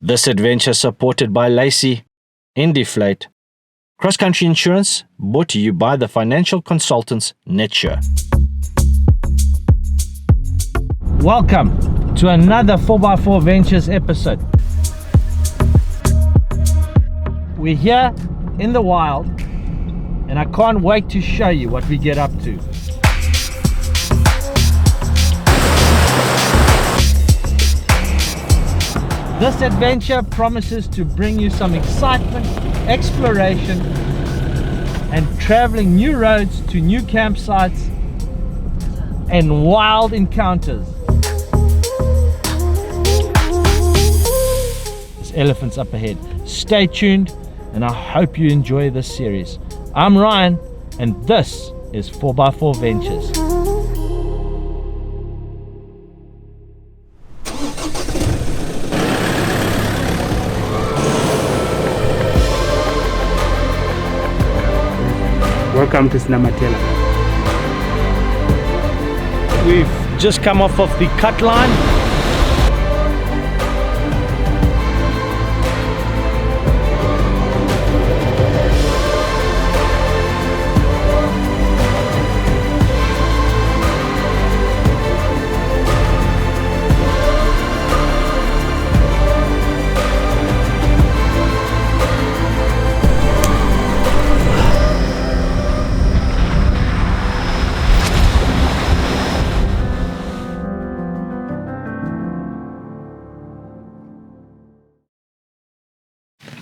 This adventure supported by Lacie, Indeflate, cross-country insurance, brought to you by the financial consultants Netsure. Welcome to another 4x4 Ventures episode. We're here in the wild, and I can't wait to show you what we get up to. This adventure promises to bring you some excitement, exploration, and traveling new roads to new campsites and wild encounters. There's elephants up ahead. Stay tuned, and I hope you enjoy this series. I'm Ryan, and this is 4x4 Ventures. Welcome to Snamatela. We've just come off of the cut line.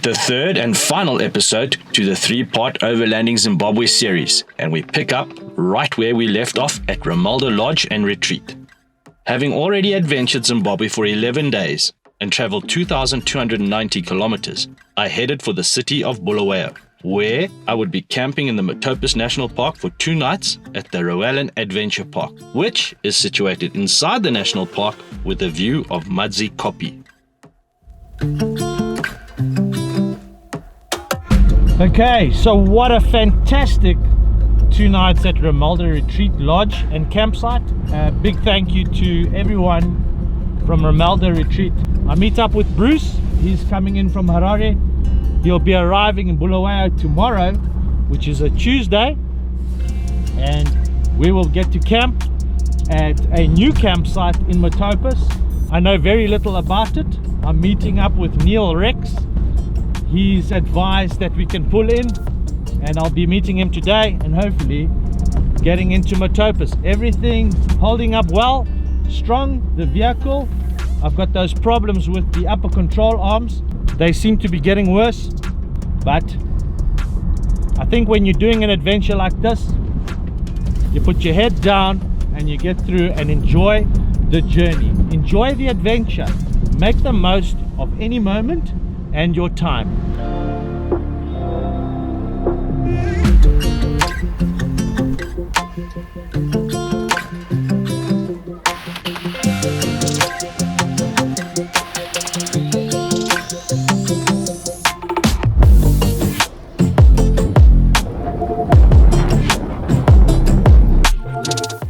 The third and final episode to the three-part Overlanding Zimbabwe series, and we pick up right where we left off at Romelda Lodge and Retreat. Having already adventured Zimbabwe for 11 days and traveled 2,290 kilometers, I headed for the city of Bulawayo, where I would be camping in the Matopos National Park for 2 nights at the Rowallan Adventure Park, which is situated inside the national park with a view of Mudzi Kopi. Okay, so what a fantastic 2 nights at Romelda Retreat Lodge and campsite. Big thank you to everyone from Romelda Retreat. I meet up with Bruce. He's coming in from Harare. He'll be arriving in Bulawayo tomorrow, which is a Tuesday, and we will get to camp at a new campsite in Matopos. I know very little about it. I'm meeting up with Neil Rex. He's advised that we can pull in, and I'll be meeting him today and hopefully getting into Matopos. Everything holding up well, strong, the vehicle. I've got those problems with the upper control arms. They seem to be getting worse, but I think when you're doing an adventure like this, you put your head down and you get through and enjoy the journey. Enjoy the adventure. Make the most of any moment and your time.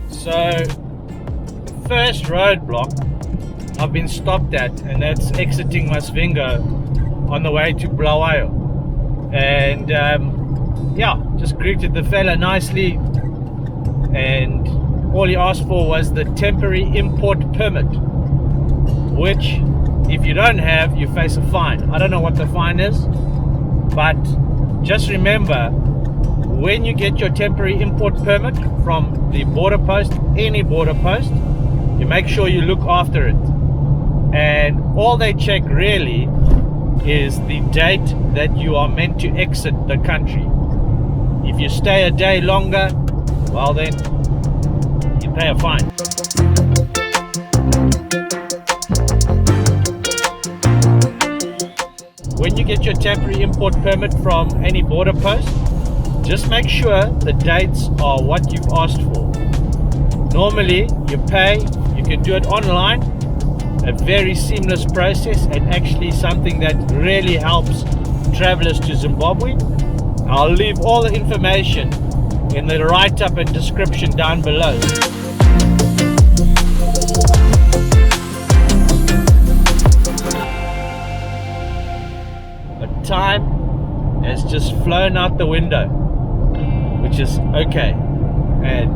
So, first roadblock I've been stopped at, and that's exiting Masvingo on the way to Bulawayo, and just greeted the fella nicely, and all he asked for was the temporary import permit, which if you don't have, you face a fine. I don't know what the fine is, but just remember, when you get your temporary import permit from the border post, any border post, you make sure you look after it, and all they check really is the date that you are meant to exit the country. If you stay a day longer, well then, you pay a fine. When you get your temporary import permit from any border post, just make sure the dates are what you've asked for. Normally, you pay, you can do it online, a very seamless process, and actually something that really helps travelers to Zimbabwe. I'll leave all the information in the write-up and description down below. flown out the window, which is okay. And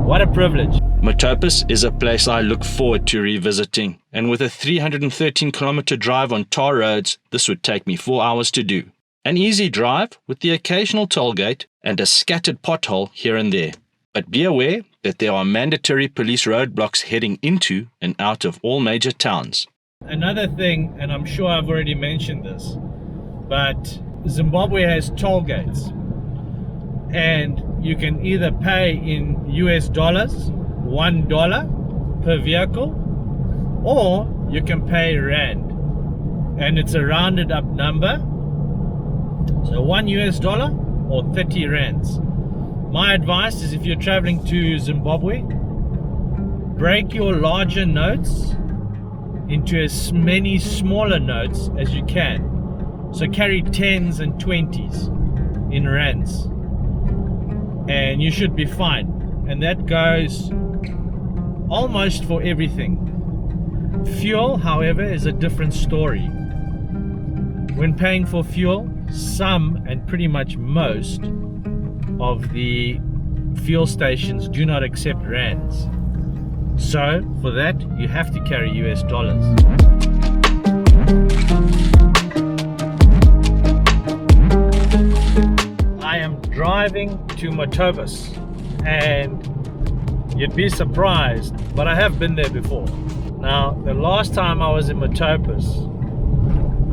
what a privilege. Matopos is a place I look forward to revisiting, and with a 313-kilometer drive on tar roads, this would take me 4 hours to do. An easy drive with the occasional toll gate and a scattered pothole here and there. But be aware that there are mandatory police roadblocks heading into and out of all major towns. Another thing, and I'm sure I've already mentioned this, but Zimbabwe has toll gates, and you can either pay in US dollars, $1 per vehicle, or you can pay rand, and it's a rounded up number, so $1 or 30 rands. My advice is, if you're traveling to Zimbabwe, break your larger notes into as many smaller notes as you can. So carry 10s and 20s in rands, and you should be fine. And that goes almost for everything. Fuel, however, is a different story. When paying for fuel, some and pretty much most of the fuel stations do not accept rands. So for that, you have to carry US dollars. I am driving to Matopos, and you'd be surprised, but I have been there before. Now, the last time I was in Matopos,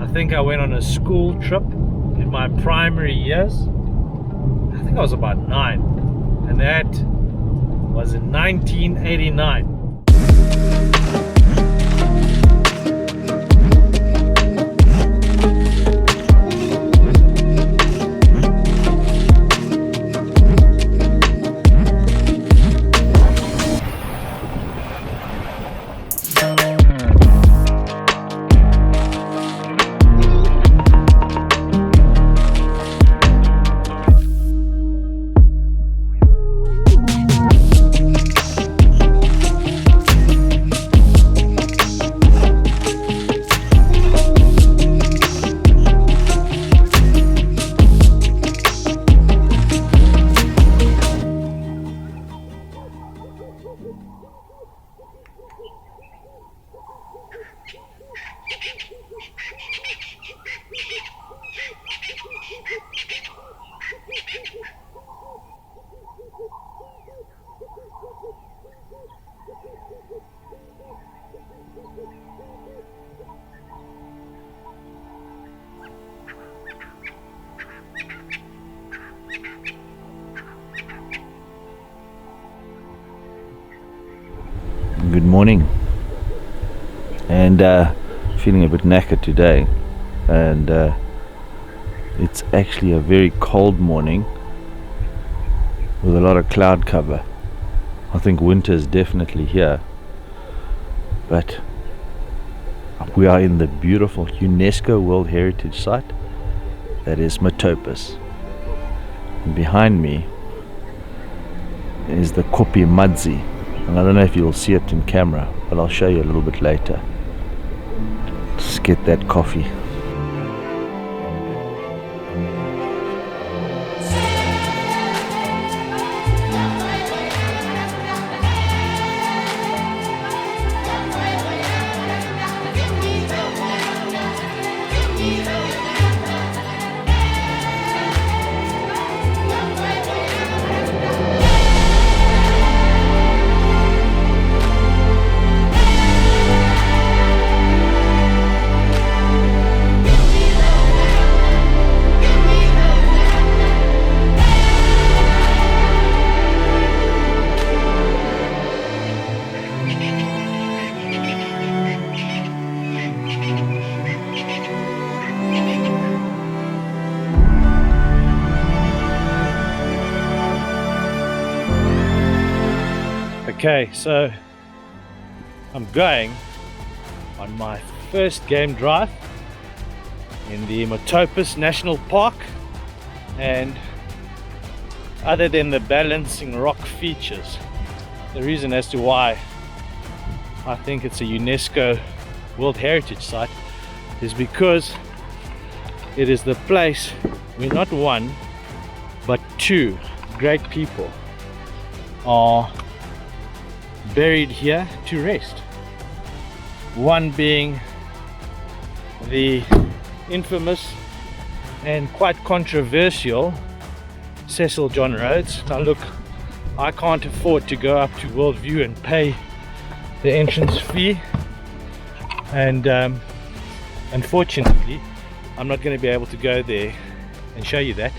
I think I went on a school trip in my primary years. I think I was about 9, and that was in 1989. Good morning, and feeling a bit knackered today, and it's actually a very cold morning with a lot of cloud cover. I think winter is definitely here, but we are in the beautiful UNESCO World Heritage Site that is Matopos, and behind me is the Kopi Madzi. And I don't know if you'll see it in camera, but I'll show you a little bit later. Let's get that coffee. Okay, so I'm going on my first game drive in the Matopos National Park, and other than the balancing rock features, the reason as to why I think it's a UNESCO World Heritage Site is because it is the place where not one but two great people are buried here to rest. One being the infamous and quite controversial Cecil John Rhodes. Now look, I can't afford to go up to Worldview and pay the entrance fee, and unfortunately I'm not going to be able to go there and show you that.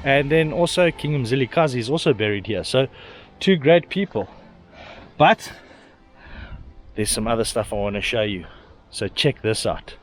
And then also King Mzilikazi is also buried here, so two great people. But there's some other stuff I want to show you, so check this out.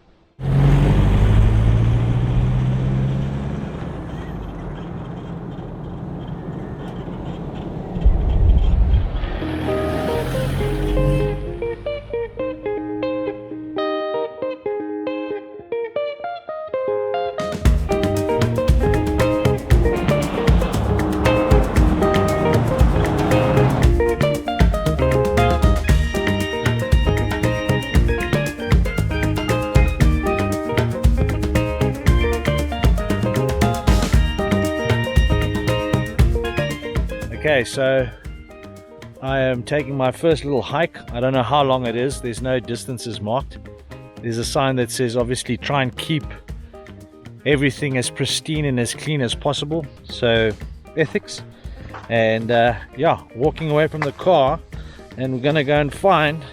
Okay, so I am taking my first little hike. I don't know how long it is. There's no distances marked. There's a sign that says obviously try and keep everything as pristine and as clean as possible. So ethics. And yeah, walking away from the car, and we're gonna go and find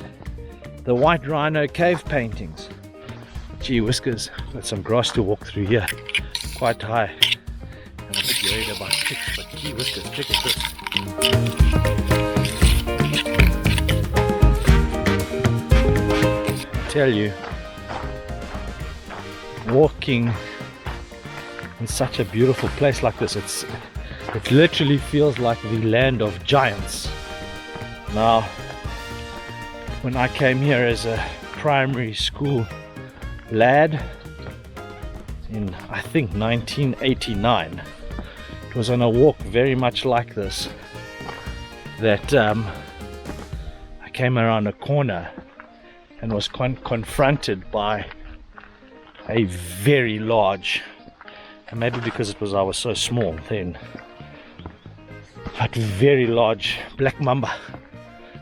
the White Rhino cave paintings. Gee whiskers, got some grass to walk through here. Quite high. I'm a bit worried about kicks, but gee whiskers, check at this. I tell you, walking in such a beautiful place like this, it literally feels like the land of giants. Now, when I came here as a primary school lad in, I think, 1989, it was on a walk very much like this that I came around a corner and was confronted by a very large, and maybe because I was so small then, but very large black mamba.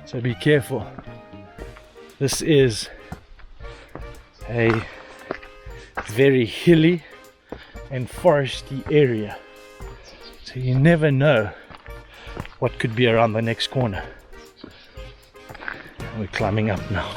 So be careful. This is a very hilly and foresty area, so you never know what could be around the next corner. We're climbing up now.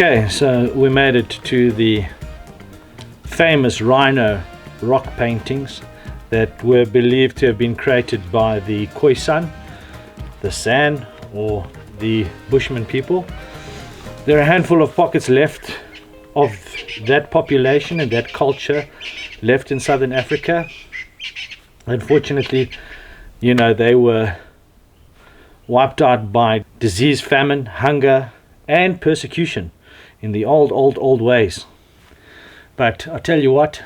Okay, so we made it to the famous rhino rock paintings that were believed to have been created by the Khoisan, the San, or the Bushman people. There are a handful of pockets left of that population and that culture left in southern Africa. Unfortunately, you know, they were wiped out by disease, famine, hunger, and persecution in the old ways. But I tell you what,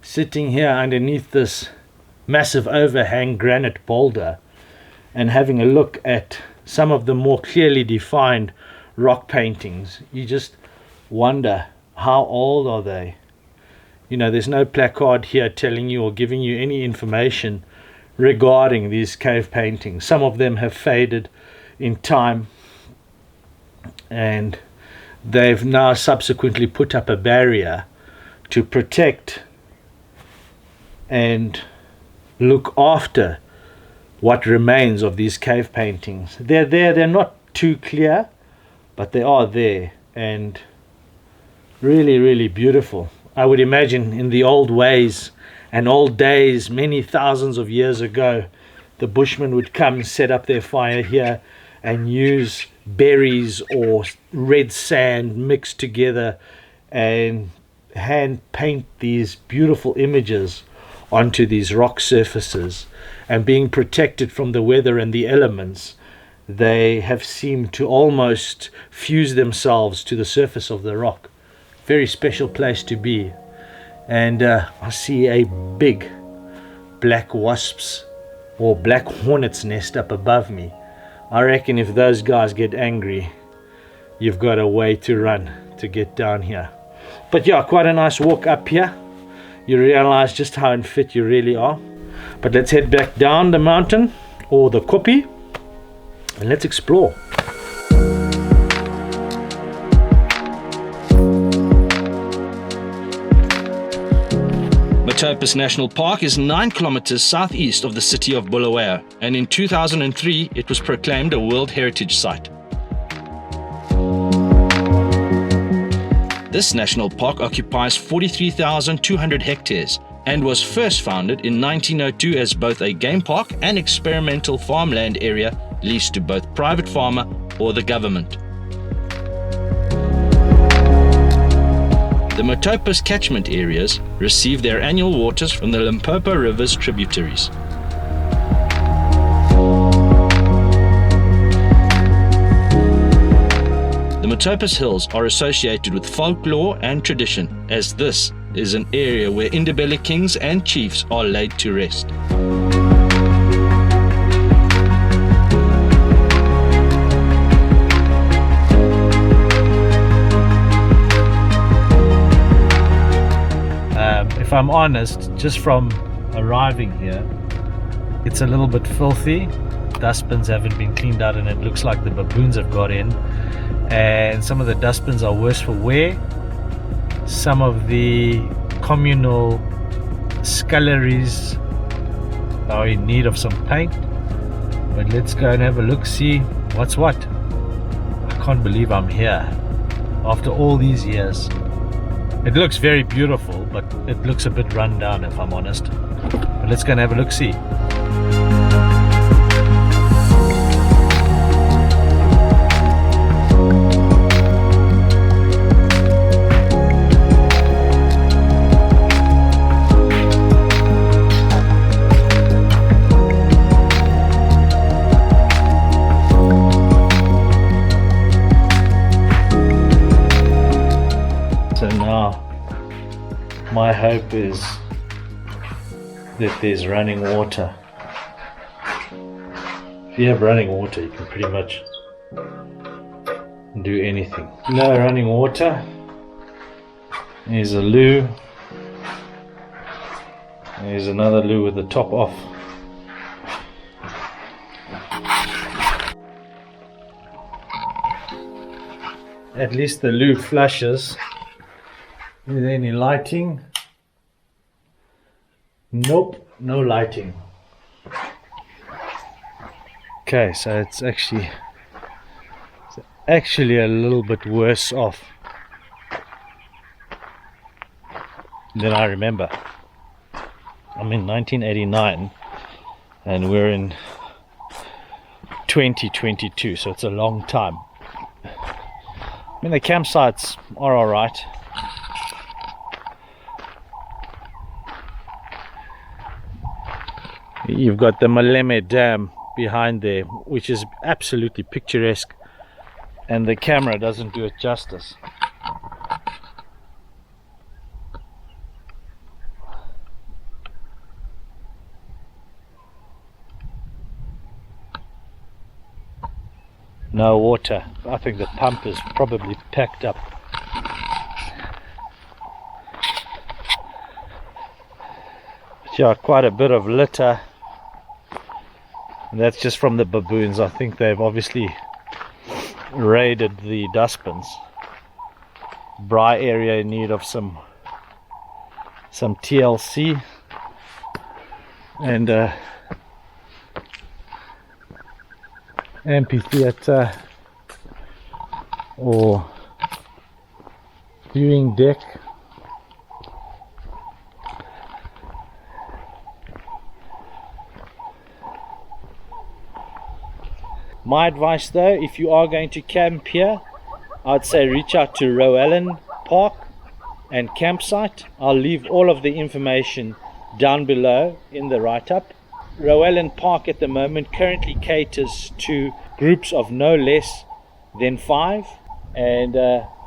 sitting here underneath this massive overhang granite boulder and having a look at some of the more clearly defined rock paintings, you just wonder, how old are they? You know, there's no placard here telling you or giving you any information regarding these cave paintings. Some of them have faded in time, and they've now subsequently put up a barrier to protect and look after what remains of these cave paintings. They're there, they're not too clear, but they are there, and really beautiful. I would imagine in the old ways and old days, many thousands of years ago, the bushmen would come set up their fire here and use berries or red sand mixed together and hand paint these beautiful images onto these rock surfaces. And being protected from the weather and the elements, they have seemed to almost fuse themselves to the surface of the rock. Very special place to be. And I see a big black wasp's or black hornet's nest up above me. I reckon if those guys get angry, you've got a way to run to get down here. But yeah, quite a nice walk up here. You realize just how unfit you really are. But let's head back down the mountain, or the Kopi, and let's explore. Matopos National Park is 9 kilometers southeast of the city of Bulawayo, and in 2003 it was proclaimed a World Heritage Site. This national park occupies 43,200 hectares and was first founded in 1902 as both a game park and experimental farmland area leased to both private farmer or the government. The Matopos catchment areas receive their annual waters from the Limpopo River's tributaries. The Matopos Hills are associated with folklore and tradition, as this is an area where Ndebele kings and chiefs are laid to rest. If I'm honest, just from arriving here, it's a little bit filthy. Dustbins haven't been cleaned out and it looks like the baboons have got in, and some of the dustbins are worse for wear. Some of the communal sculleries are in need of some paint, but let's go and have a look, see what's what. I can't believe I'm here after all these years. It looks very beautiful, but it looks a bit run down if I'm honest. But let's go and have a look, see. My hope is that there's running water. If you have running water, you can pretty much do anything. No running water. Here's a loo. There's another loo with the top off. At least the loo flushes. Is there any lighting? Nope, no lighting. Okay, so it's actually a little bit worse off than I remember. I'm in 1989 and we're in 2022, so it's a long time. I mean, the campsites are alright. You've got the Maleme Dam behind there, which is absolutely picturesque, and the camera doesn't do it justice. No water. I think the pump is probably packed up. But yeah, quite a bit of litter. And that's just from the baboons. I think they've obviously raided the dustbins. Braai area in need of some TLC and amphitheater or viewing deck. My advice though, if you are going to camp here, I'd say reach out to Rowallan Park and campsite. I'll leave all of the information down below in the write-up. Rowallan Park at the moment currently caters to groups of no less than 5, and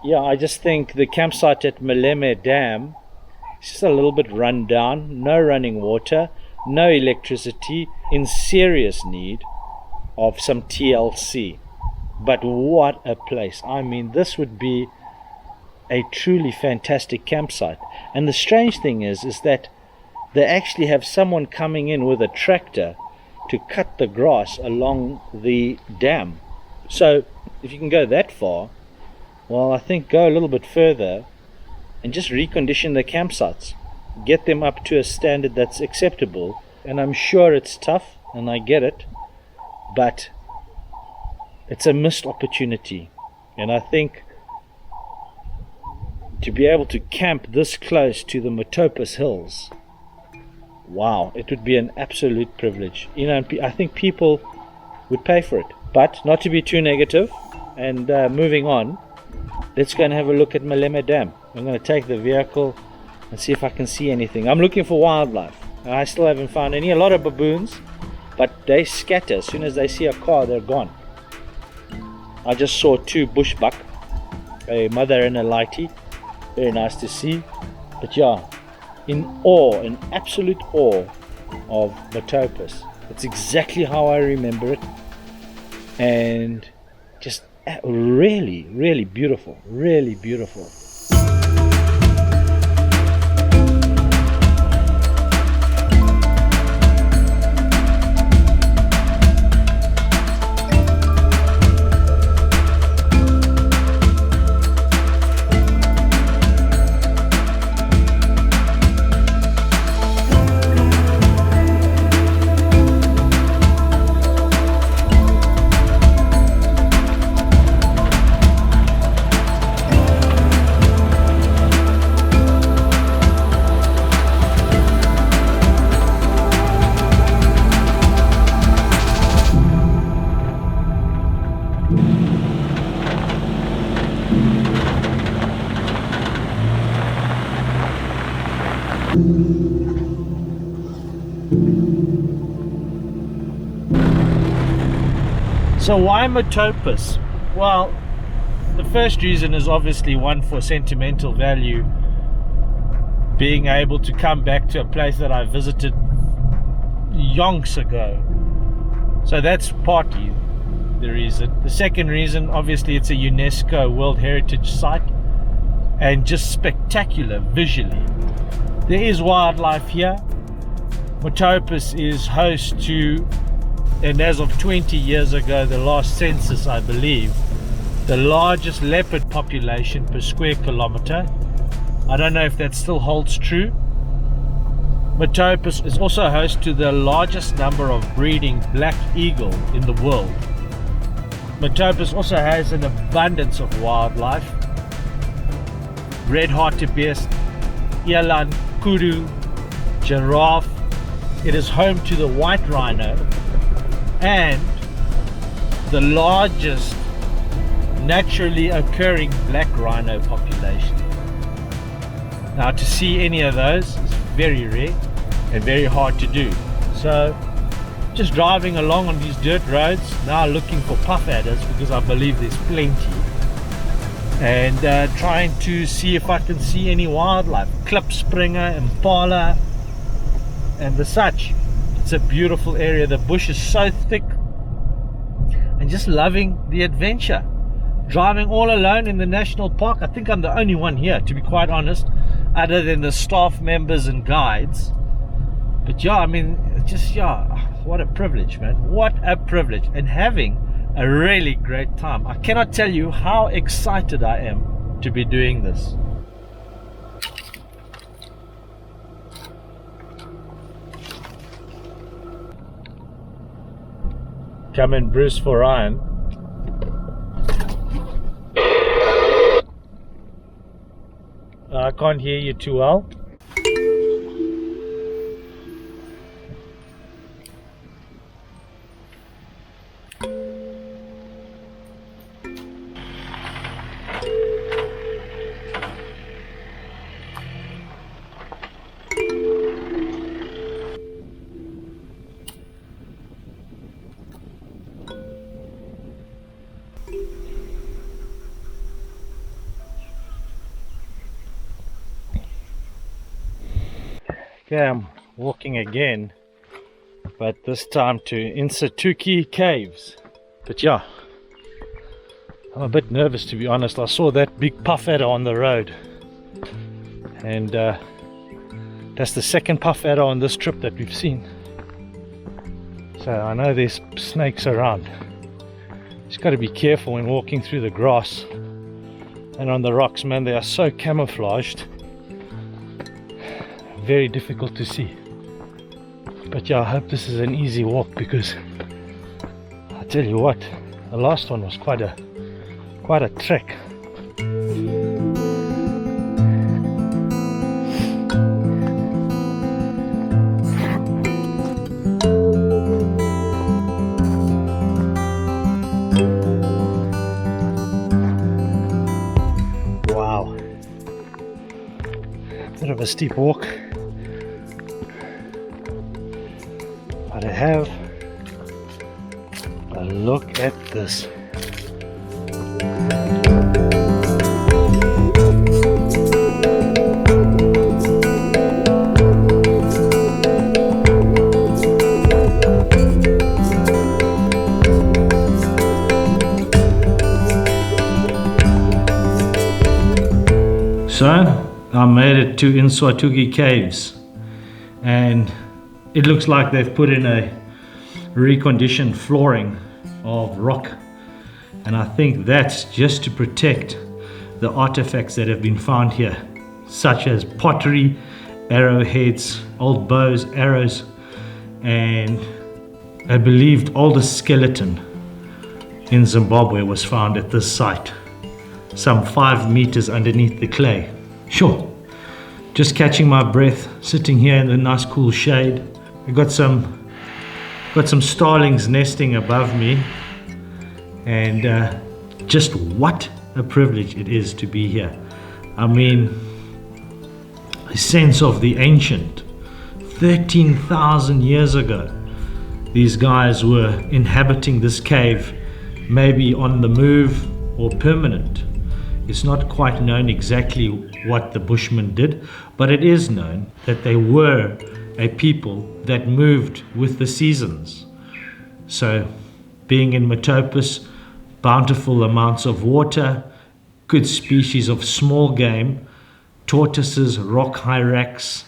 yeah, I just think the campsite at Maleme Dam is just a little bit run down. No running water, no electricity, in serious need of some TLC. But what a place. I mean, this would be a truly fantastic campsite. And the strange thing is that they actually have someone coming in with a tractor to cut the grass along the dam. So if you can go that far, well, I think go a little bit further and just recondition the campsites, get them up to a standard that's acceptable. And I'm sure it's tough, and I get it, but it's a missed opportunity. And I think to be able to camp this close to the Matopos Hills, wow, it would be an absolute privilege. You know, I think people would pay for it. But not to be too negative, and moving on, let's go and have a look at Maleme Dam. I'm going to take the vehicle and see if I can see anything. I'm looking for wildlife. I still haven't found any. A lot of baboons, but they scatter. As soon as they see a car, they're gone. I just saw 2 bushbuck, a mother and a Lacie. Very nice to see. But yeah, in absolute awe of Matopos. It's exactly how I remember it, and just really, really beautiful, really beautiful. So why Matopos? Well, the first reason is obviously one for sentimental value, being able to come back to a place that I visited yonks ago. So that's partly the reason. The second reason, obviously, it's a UNESCO World Heritage Site and just spectacular visually. There is wildlife here. Matopos is host to, and as of 20 years ago, the last census I believe, the largest leopard population per square kilometer. I don't know if that still holds true. Matopos is also host to the largest number of breeding black eagle in the world. Matopos also has an abundance of wildlife: red hartebeest, eland, kudu, giraffe. It is home to the white rhino and the largest naturally occurring black rhino population. Now, to see any of those is very rare and very hard to do. So just driving along on these dirt roads now, looking for puff adders because I believe there's plenty, and trying to see if I can see any wildlife, klipspringer, impala and the such. It's a beautiful area. The bush is so thick, and just loving the adventure. Driving all alone in the national park. I think I'm the only one here, to be quite honest, other than the staff members and guides. But yeah, I mean, just, yeah, what a privilege, man. What a privilege. And having a really great time. I cannot tell you how excited I am to be doing this. Come in, Bruce, for Ryan. I can't hear you too well. Okay, I'm walking again, but this time to Inswatugi caves. But yeah, I'm a bit nervous, to be honest. I saw that big puff adder on the road, and that's the second puff adder on this trip that we've seen. So I know there's snakes around. Just got to be careful when walking through the grass and on the rocks, man. They are so camouflaged, very difficult to see. But yeah, I hope this is an easy walk, because I tell you what, the last one was quite a trek. Wow, bit of a steep walk. But I have a look at this. So I made it to Inswatugi caves, and it looks like they've put in a reconditioned flooring of rock, and I think that's just to protect the artifacts that have been found here, such as pottery, arrowheads, old bows, arrows, and a believed oldest skeleton in Zimbabwe was found at this site, some 5 meters underneath the clay. Sure, just catching my breath, sitting here in the nice cool shade. I got some starlings nesting above me, and just what a privilege it is to be here. I mean, a sense of the ancient. 13,000 years ago, these guys were inhabiting this cave, maybe on the move or permanent. It's not quite known exactly what the Bushmen did, but it is known that they were a people that moved with the seasons. So, being in Matopos, bountiful amounts of water, good species of small game, tortoises, rock hyrax,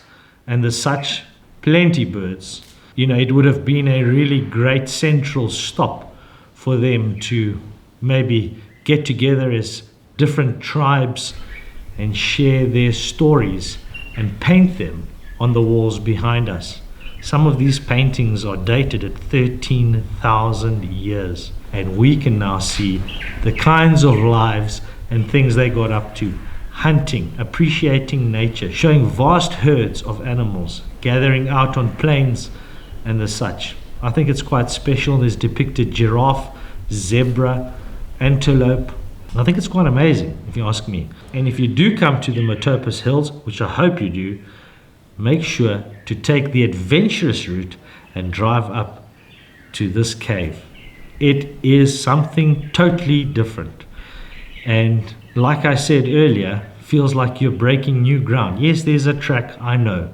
and the such, plenty birds. You know, it would have been a really great central stop for them to maybe get together as different tribes and share their stories and paint them on the walls behind us. Some of these paintings are dated at 13,000 years, and we can now see the kinds of lives and things they got up to: hunting, appreciating nature, showing vast herds of animals, gathering out on plains and the such. I think it's quite special. There's depicted giraffe, zebra, antelope. I think it's quite amazing, if you ask me. And if you do come to the Matopos Hills, which I hope you do, make sure to take the adventurous route and drive up to this cave. It is something totally different. And like I said earlier, feels like you're breaking new ground. Yes, there's a track, I know.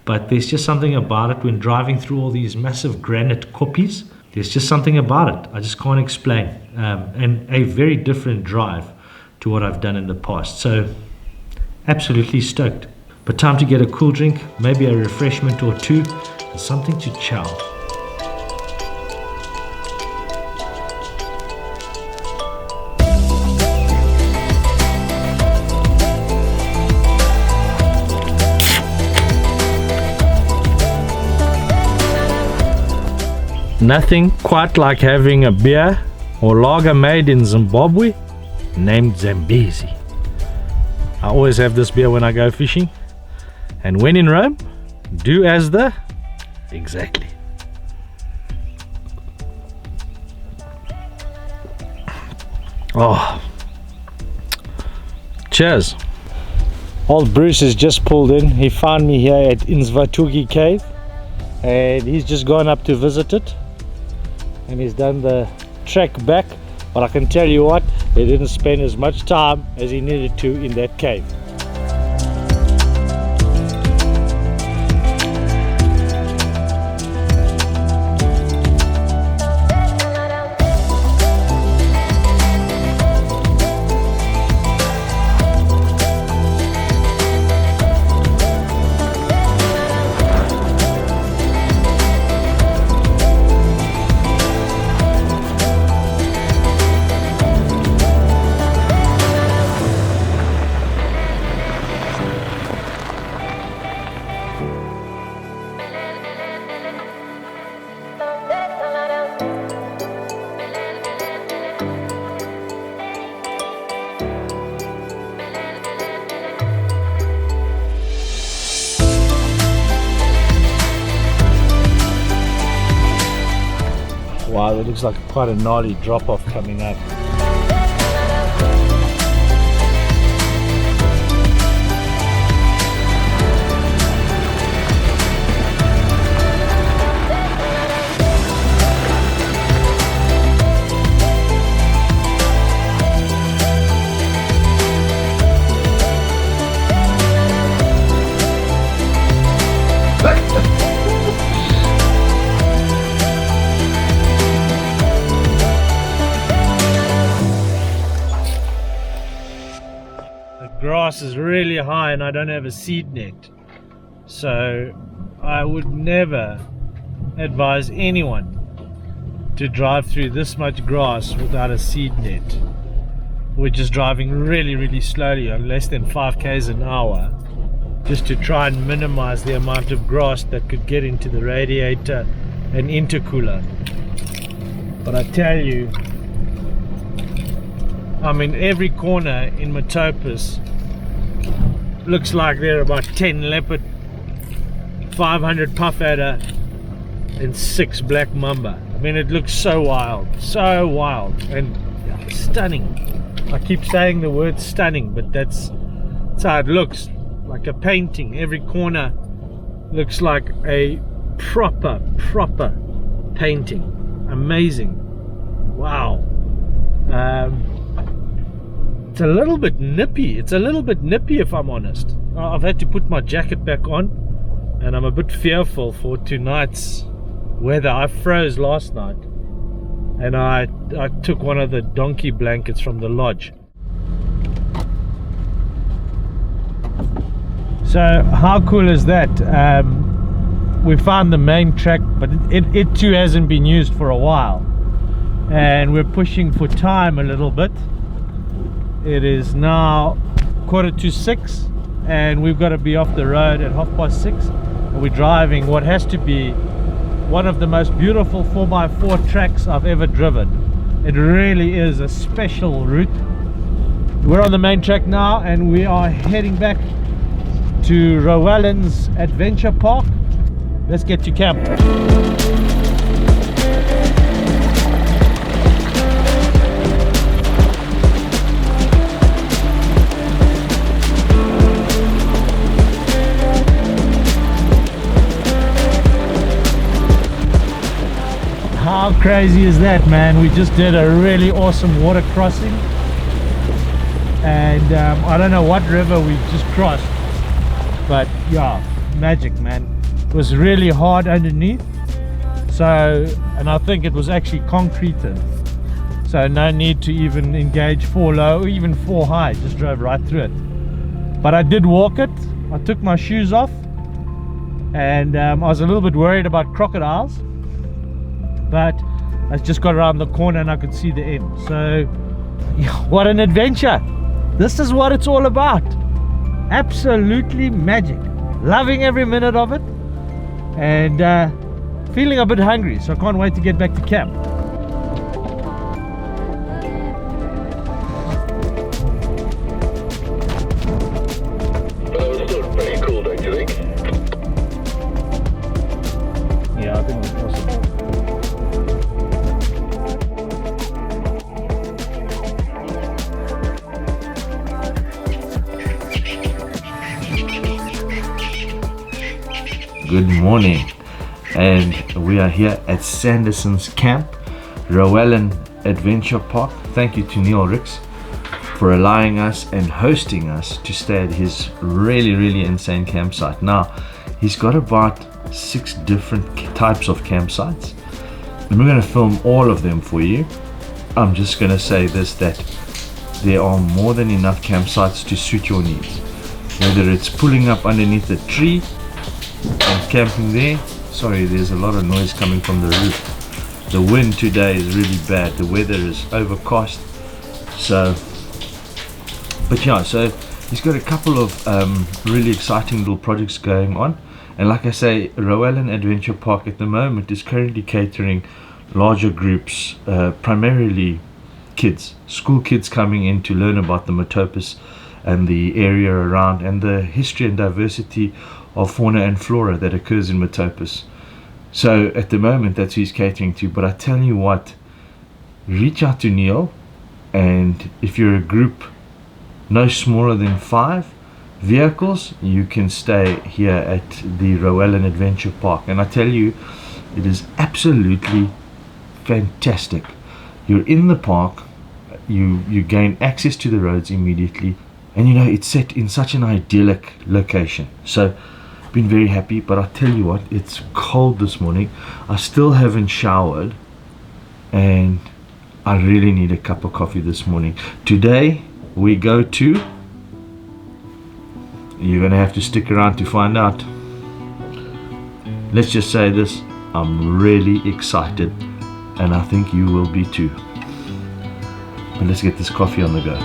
But there's just something about it when driving through all these massive granite koppies. There's just something about it I just can't explain, and a very different drive to what I've done in the past. So absolutely stoked. But time to get a cool drink, maybe a refreshment or two, and something to chow. Nothing quite like having a beer or lager made in Zimbabwe named Zambezi. I always have this beer when I go fishing, and when in Rome, do as the... exactly. Oh, cheers. Old Bruce has just pulled in. He found me here at Inswatugi cave, and he's just gone up to visit it, and he's done the trek back. But I can tell you what, he didn't spend as much time as he needed to in that cave. Wow, it looks like quite a gnarly drop off coming up. Grass is really high and I don't have a seed net, so I would never advise anyone to drive through this much grass without a seed net. We're just driving really slowly on less than 5 k's an hour, just to try and minimize the amount of grass that could get into the radiator and intercooler. But I tell you, I mean, every corner in Matopos looks like there are about 10 leopard, 500 puff adder and 6 black mamba. I mean, it looks so wild and stunning. I keep saying the word stunning, but that's how it looks, like a painting. Every corner looks like a proper painting. Amazing. Wow. It's a little bit nippy. If I'm honest. I've had to put my jacket back on and I'm a bit fearful for tonight's weather. I froze last night and I took one of the donkey blankets from the lodge. So how cool is that? We found the main track, but it too hasn't been used for a while, and we're pushing for time a little bit. It is now 5:45 and we've got to be off the road at 6:30, and we're driving what has to be one of the most beautiful 4x4 tracks I've ever driven. It really is a special route. We're on the main track now and we are heading back to Rowallan's Adventure Park. Let's get to camp. How crazy is that, man? We just did a really awesome water crossing, and I don't know what river we just crossed, but yeah, magic, man. It was really hard underneath, so, and I think it was actually concreted, so no need to even engage 4 low or even 4 high, just drove right through it. But I did walk it. I took my shoes off, and I was a little bit worried about crocodiles, but I just got around the corner and I could see the end. So yeah, what an adventure. This is what it's all about. Absolutely magic. Loving every minute of it, and feeling a bit hungry, so I can't wait to get back to camp. Pretty cool, don't you think? Yeah, I think it was awesome. Good morning, and we are here at Sanderson's camp, Rowallan Adventure Park. Thank you to Neil Ricks for allowing us and hosting us to stay at his really insane campsite. Now, he's got about 6 different types of campsites, and we're going to film all of them for you. I'm just going to say this, that there are more than enough campsites to suit your needs, whether it's pulling up underneath a tree and camping there. Sorry, there's a lot of noise coming from the roof. The wind today is really bad. The weather is overcast. So, but yeah, so he's got a couple of really exciting little projects going on. And like I say, Rowallan Adventure Park at the moment is currently catering larger groups, primarily kids, school kids coming in to learn about the Matopos and the area around and the history and diversity of fauna and flora that occurs in Matopos. So at the moment, that's who he's catering to. But I tell you what, reach out to Neil, and if you're a group no smaller than 5 vehicles, you can stay here at the Rowallan Adventure Park. And I tell you, it is absolutely fantastic. You're in the park, you gain access to the roads immediately, and you know, it's set in such an idyllic location. So been very happy. But I tell you what, it's cold this morning. I still haven't showered, and I really need a cup of coffee this morning. Today we go to, you're gonna have to stick around to find out. Let's just say this, I'm really excited, and I think you will be too. But let's get this coffee on the go.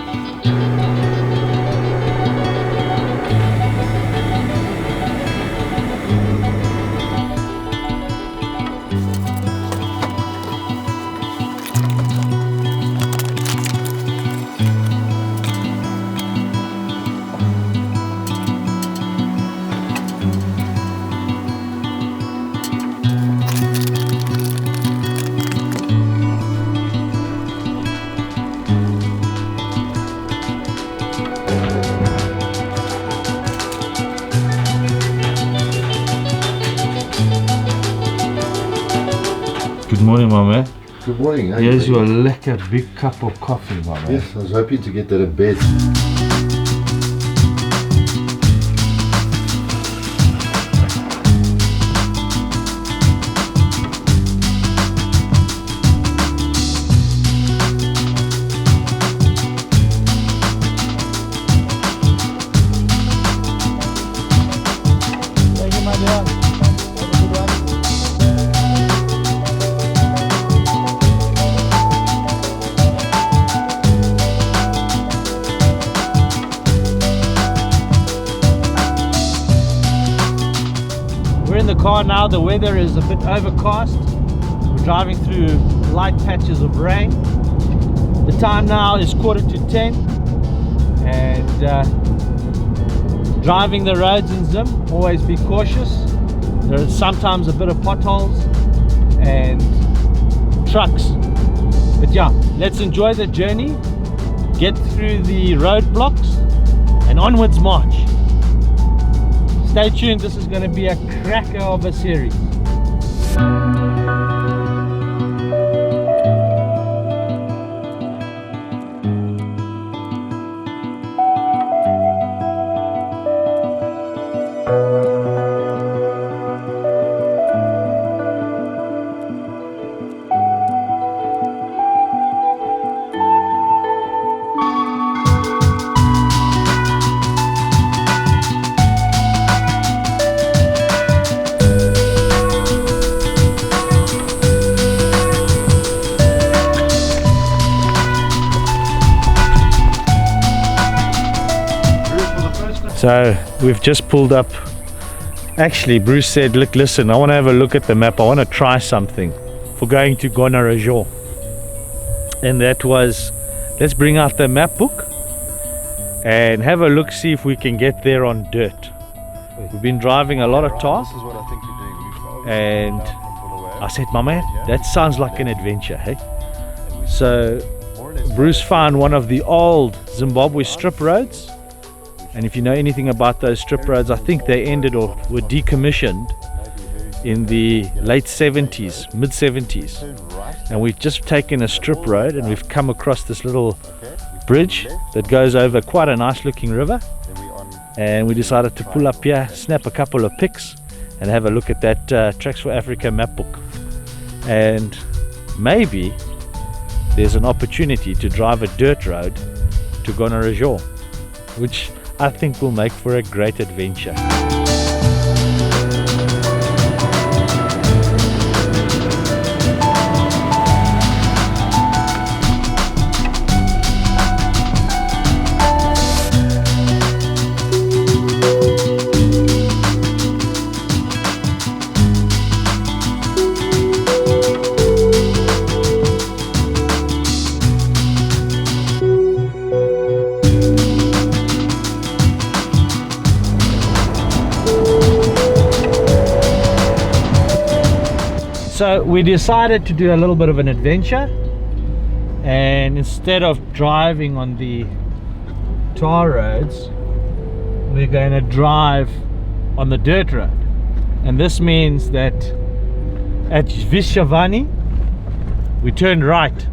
Good morning, my man. Good morning. How you Here's your doing? lekker big cup of coffee, my man. Yes, I was hoping to get that in bed. Thank you, my dear. Have a good one. We're in the car now. The weather is a bit overcast. We're driving through light patches of rain. The time now is 9:45, and driving the roads in Zim, always be cautious. There is sometimes a bit of potholes and trucks. But yeah, let's enjoy the journey, get through the roadblocks, and onwards march. Stay tuned, this is going to be a cracker of a series. So we've just pulled up. Actually, Bruce said, look, listen, I want to have a look at the map. I want to try something for going to Gonarezhou. And that was, let's bring out the map book and have a look, see if we can get there on dirt. We've been driving a lot of tar, This is what I think you're doing. and I said, my man, that sounds like an adventure, hey? So Bruce found one of the old Zimbabwe strip roads. And if you know anything about those strip roads, I think they ended or were decommissioned in the late 70s, mid 70s. And we've just taken a strip road and we've come across this little bridge that goes over quite a nice looking river. And we decided to pull up here, snap a couple of pics and have a look at that Tracks for Africa map book. And maybe there's an opportunity to drive a dirt road to Gonarezhou, which I think will make for a great adventure. So we decided to do a little bit of an adventure, and instead of driving on the tar roads, we're going to drive on the dirt road. And this means that at Vishavani we turned right,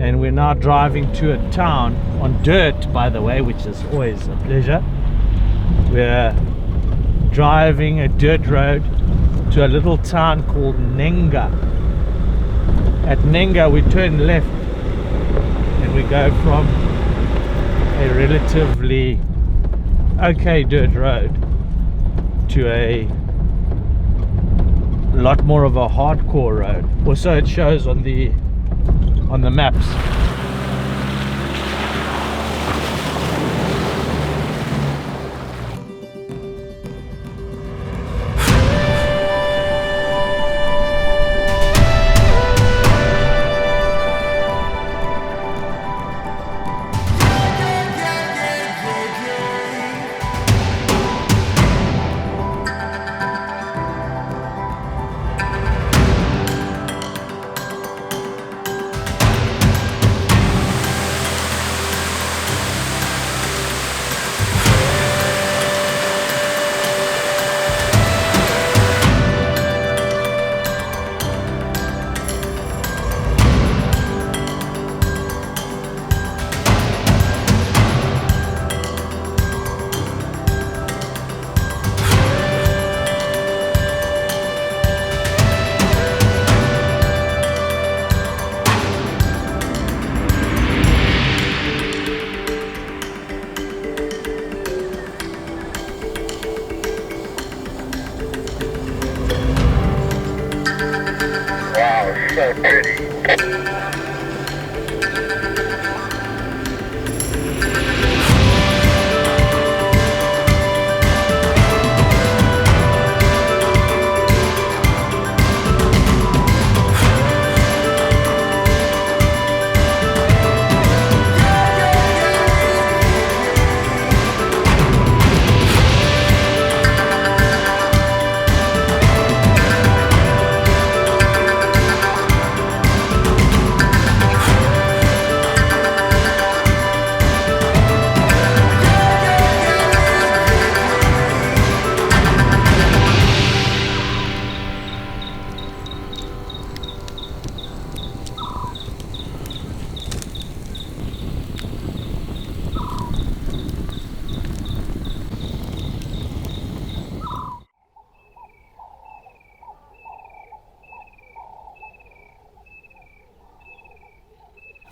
and we're now driving to a town on dirt, by the way, which is always a pleasure. We're driving a dirt road to a little town called Nenga. At Nenga we turn left, and we go from a relatively okay dirt road to a lot more of a hardcore road, or so it shows on the maps.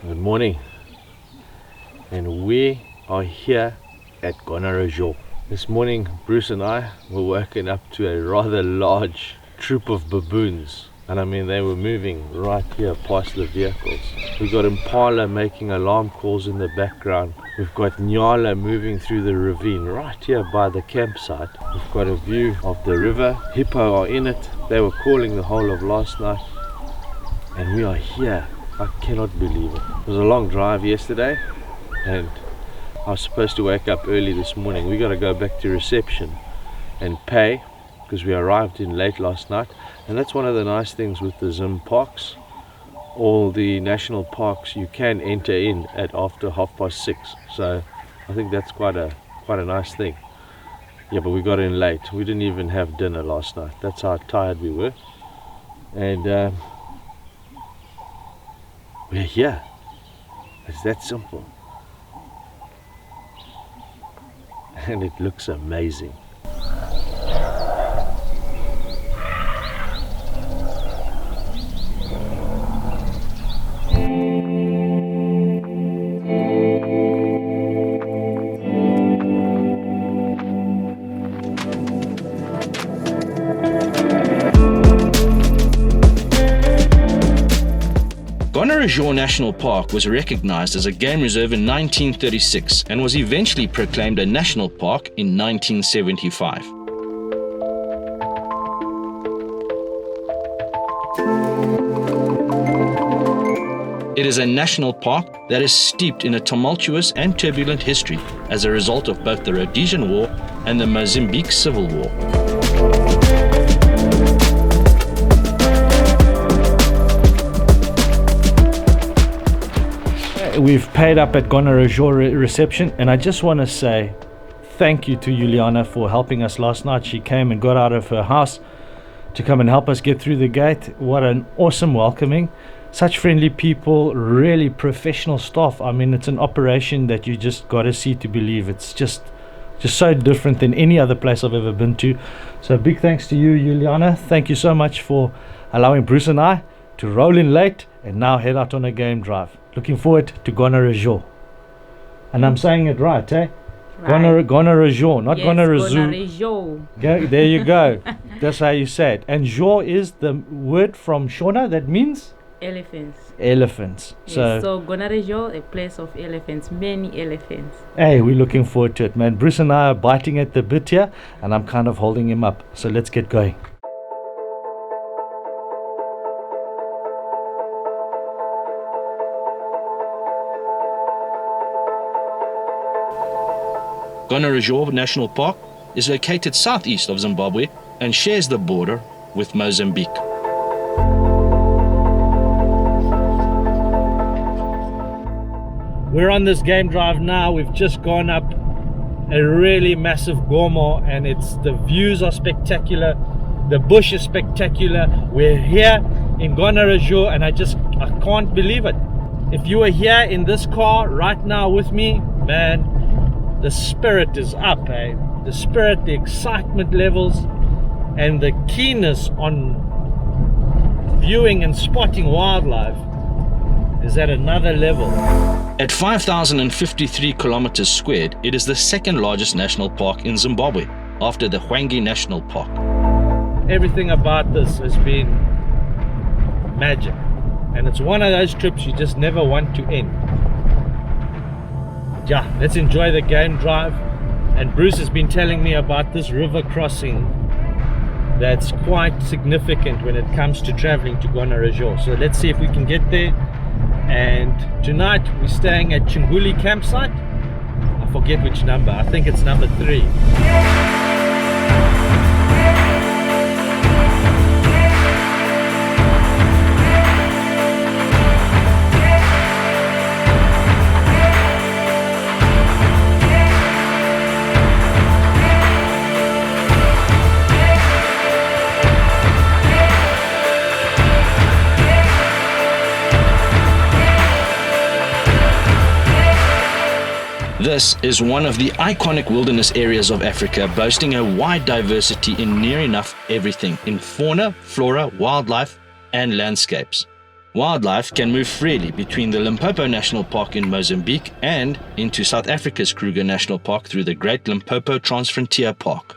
Good morning, and we are here at Gonarezhou. This morning Bruce and I were woken up to a rather large troop of baboons, and I mean they were moving right here past the vehicles. We've got impala making alarm calls in the background. We've got nyala moving through the ravine right here by the campsite. We've got a view of the river. Hippo are in it. They were calling the whole of last night, and we are here. I cannot believe it. It was a long drive yesterday, and I was supposed to wake up early this morning. We got to go back to reception and pay, because we arrived in late last night. And that's one of the nice things with the ZIMPARKS. All the national parks you can enter in at after 6:30. So I think that's quite a nice thing. Yeah, but we got in late. We didn't even have dinner last night. That's how tired we were. And we're here. It's that simple. And it looks amazing. Gonarezhou National Park was recognized as a game reserve in 1936 and was eventually proclaimed a national park in 1975. It is a national park that is steeped in a tumultuous and turbulent history as a result of both the Rhodesian War and the Mozambique Civil War. we've paid up at Gonarezhou reception, and I just want to say thank you to Juliana for helping us last night. She came and got out of her house to come and help us get through the gate. What an awesome welcoming. Such friendly people, really professional staff. I mean, it's an operation that you just got to see to believe. It's just so different than any other place I've ever been to. So big thanks to you, Juliana. Thank you so much for allowing Bruce and I to roll in late and now head out on a game drive. Looking forward to Gonarezhou. And I'm saying it right, eh? Right. Gonarezhou, not Yes, Gonarezhou. Gonarezhou. There you go. That's how you say it. And Zhou is the word from Shona that means Elephants. elephants. Yes, So, so Gonarezhou, a place of elephants, many elephants. hey, we're looking forward to it, man. Bruce and I are biting at the bit here, and I'm kind of holding him up. So let's get going. Gonarezhou National Park is located southeast of Zimbabwe and shares the border with Mozambique. We're on this game drive now. We've just gone up a really massive gomo, and the views are spectacular. The bush is spectacular. We're here in Gonarezhou, and I can't believe it. If you were here in this car right now with me, man, the spirit is up, eh? The spirit, the excitement levels, and the keenness on viewing and spotting wildlife is at another level. At 5,053 kilometers squared, it is the second largest national park in Zimbabwe, after the Hwange National Park. Everything about this has been magic, and it's one of those trips you just never want to end. Yeah, let's enjoy the game drive. And Bruce has been telling me about this river crossing that's quite significant when it comes to traveling to Gonarezhou. So let's see if we can get there. And tonight we're staying at Chinguli campsite. I forget which number. I think it's number 3. This is one of the iconic wilderness areas of Africa, boasting a wide diversity in near enough everything in fauna, flora, wildlife, and landscapes. Wildlife can move freely between the Limpopo National Park in Mozambique and into South Africa's Kruger National Park through the Great Limpopo Transfrontier Park.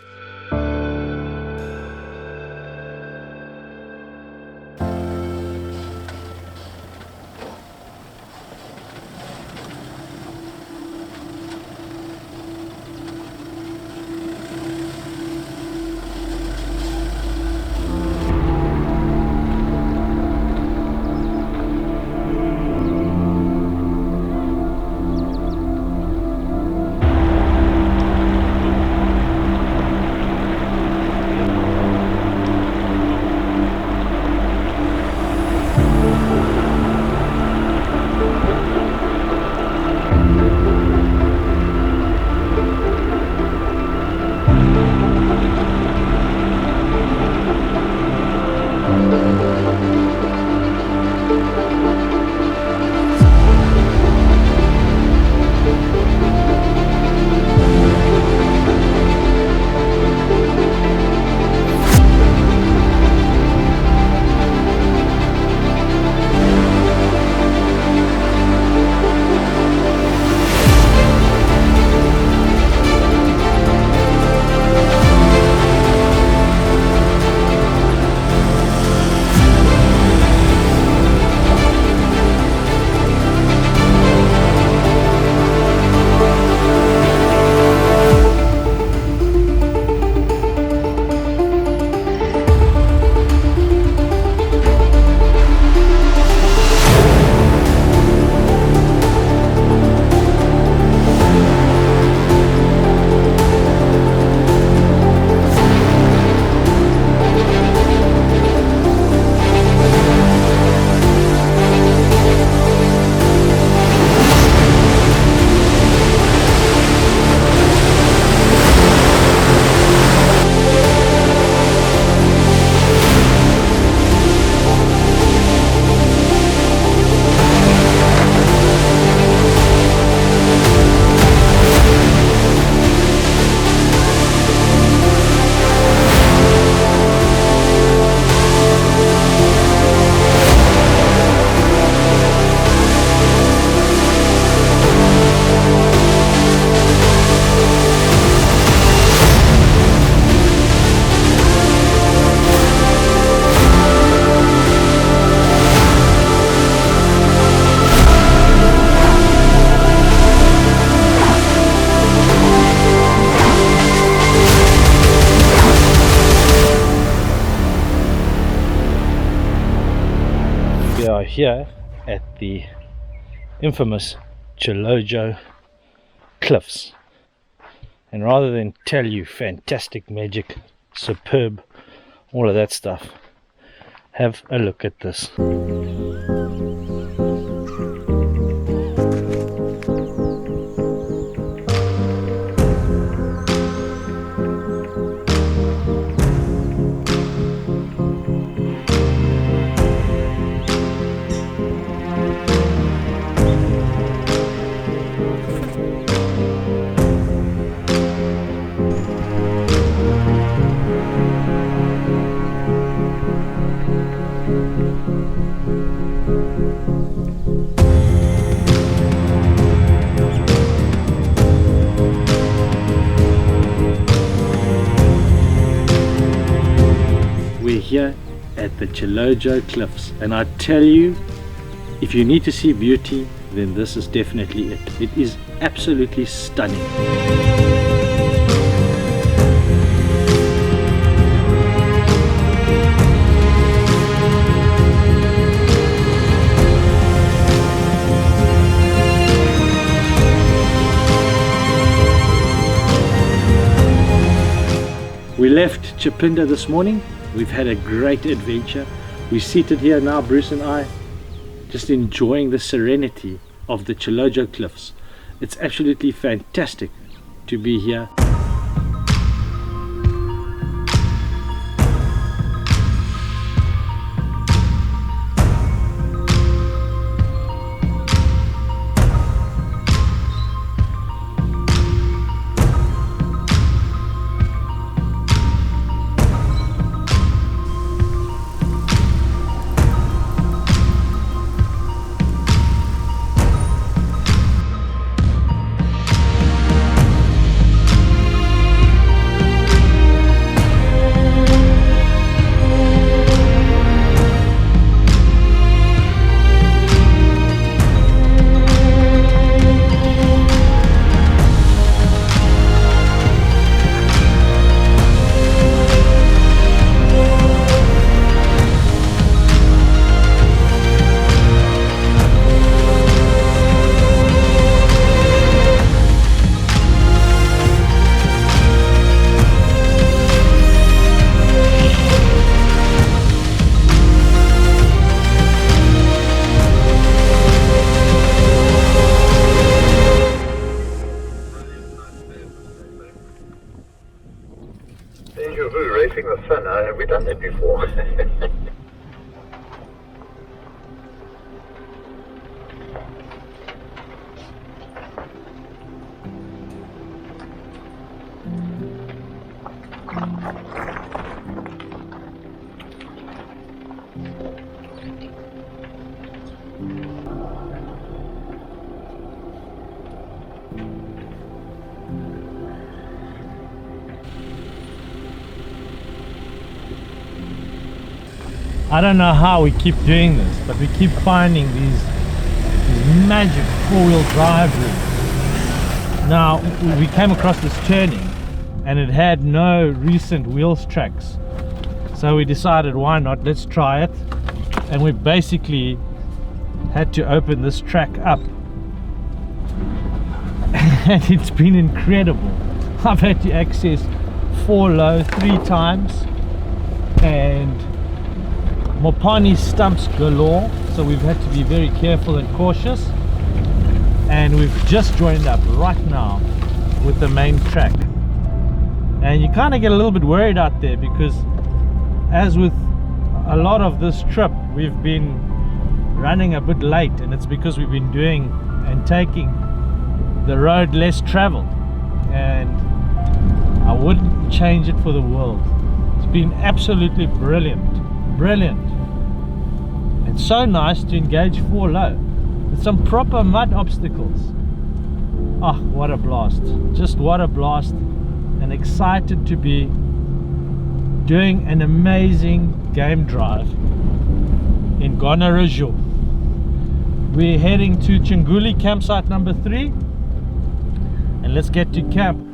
are here at the infamous Chilojo cliffs, and rather than tell you fantastic, magic, superb, all of that stuff, have a look at this. We're here at the Chilojo cliffs, and I tell you, if you need to see beauty, then this is definitely it. It is absolutely stunning. We left Chipinda this morning. We've had a great adventure. We're seated here now, Bruce and I, just enjoying the serenity of the Chilojo cliffs. It's absolutely fantastic to be here. Racing the sun, have we done that before? I don't know how we keep doing this, but we keep finding these magic four-wheel drive routes. Now, we came across this turning and it had no recent wheels tracks. So we decided, why not? Let's try it. And we basically had to open this track up. And it's been incredible. I've had to access 4 low 3 times. And Mopani stumps galore, so we've had to be very careful and cautious, and we've just joined up right now with the main track. And you kind of get a little bit worried out there, because as with a lot of this trip, we've been running a bit late, and it's because we've been doing and taking the road less traveled, and I wouldn't change it for the world. It's been absolutely brilliant. And so nice to engage 4 low with some proper mud obstacles. Ah, what a blast, just what a blast, and excited to be doing an amazing game drive in Gonarezhou. We're heading to Chinguli campsite number 3, and let's get to camp.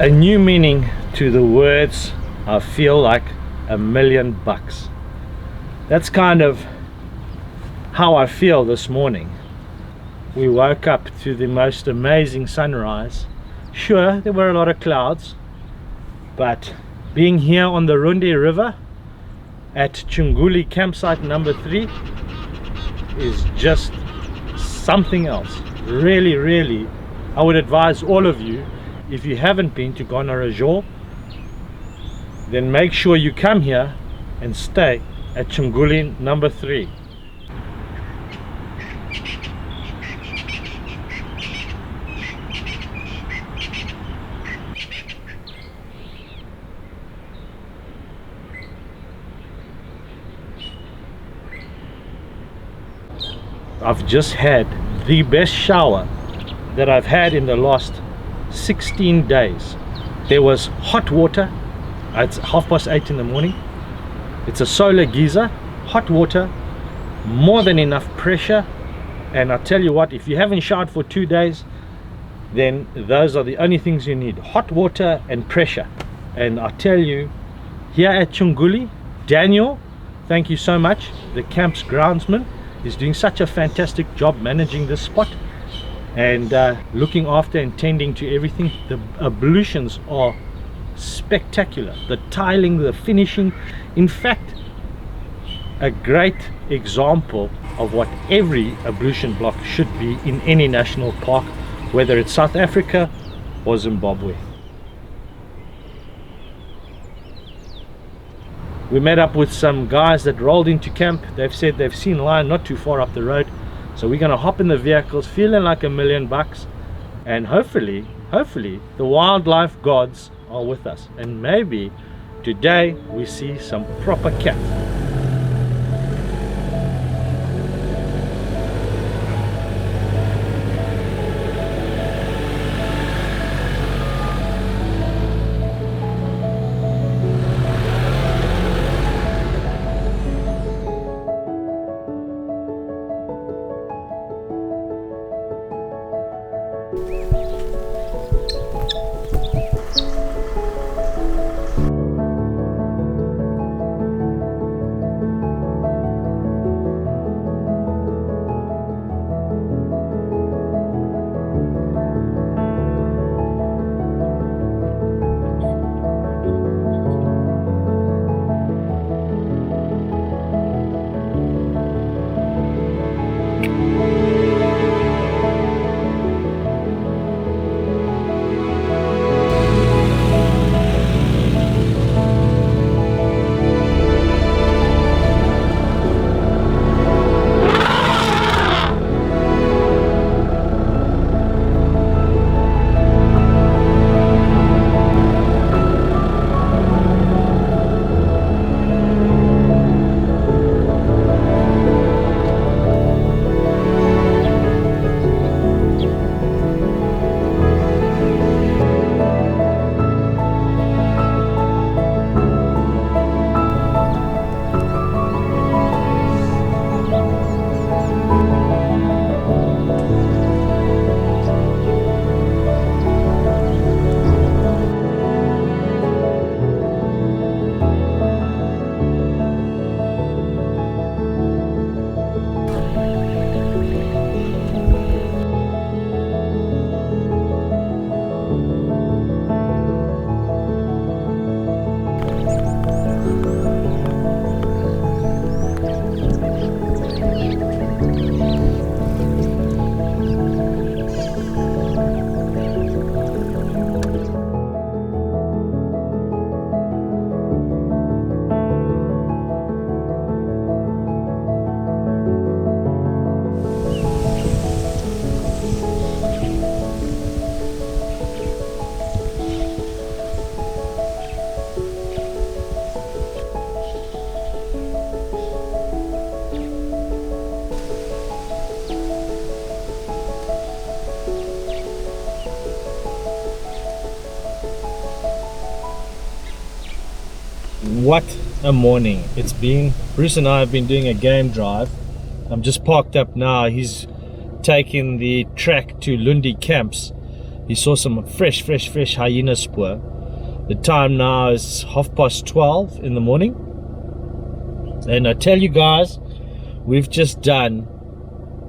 a new meaning to the words I feel like $1,000,000. That's kind of how I feel this morning. We woke up to the most amazing sunrise. Sure, there were a lot of clouds, but being here on the Runde River at Chunguli campsite number 3 is just something else. Really, really, I would advise all of you, if you haven't been to Gonarezhou, then make sure you come here and stay at Chunguli number 3. I've just had the best shower that I've had in the last 16 days. There was hot water. It's 8:30 in the morning. It's a solar geyser, hot water, more than enough pressure. And I tell you what, if you haven't showered for 2 days, then those are the only things you need: hot water and pressure. And I tell you, here at Chunguli, Daniel, thank you so much, the camp's groundsman, is doing such a fantastic job managing this spot and looking after and tending to everything. The ablutions are spectacular, the tiling, the finishing, in fact a great example of what every ablution block should be in any national park, whether it's South Africa or Zimbabwe. We met up with some guys that rolled into camp. They've said they've seen lion not too far up the road, so we're gonna hop in the vehicles feeling like $1,000,000, and hopefully the wildlife gods are with us, and maybe today we see some proper cat. What a morning it's been. Bruce and I have been doing a game drive. I'm just parked up now. He's taking the track to Lundi camps. He saw some fresh hyena spoor. The time now is 12:30 in the morning. And I tell you guys, we've just done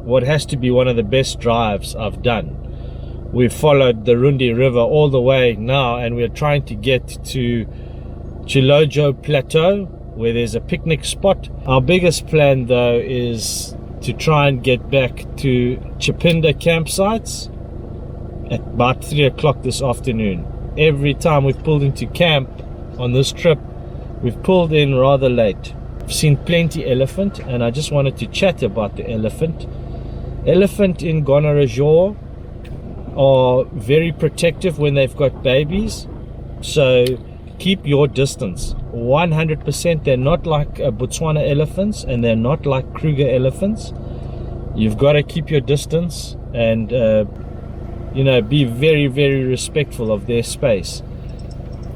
what has to be one of the best drives I've done. We've followed the Rundi River all the way now, and we're trying to get to Chilojo Plateau, where there's a picnic spot. Our biggest plan though is to try and get back to Chipinda campsites at about 3 o'clock this afternoon. Every time we've pulled into camp on this trip, we've pulled in rather late. I've seen plenty elephant, and I just wanted to chat about the elephant. Elephant in Gonarezhou are very protective when they've got babies, so keep your distance 100%. They're not like Botswana elephants, and they're not like Kruger elephants. You've got to keep your distance and you know, be very respectful of their space.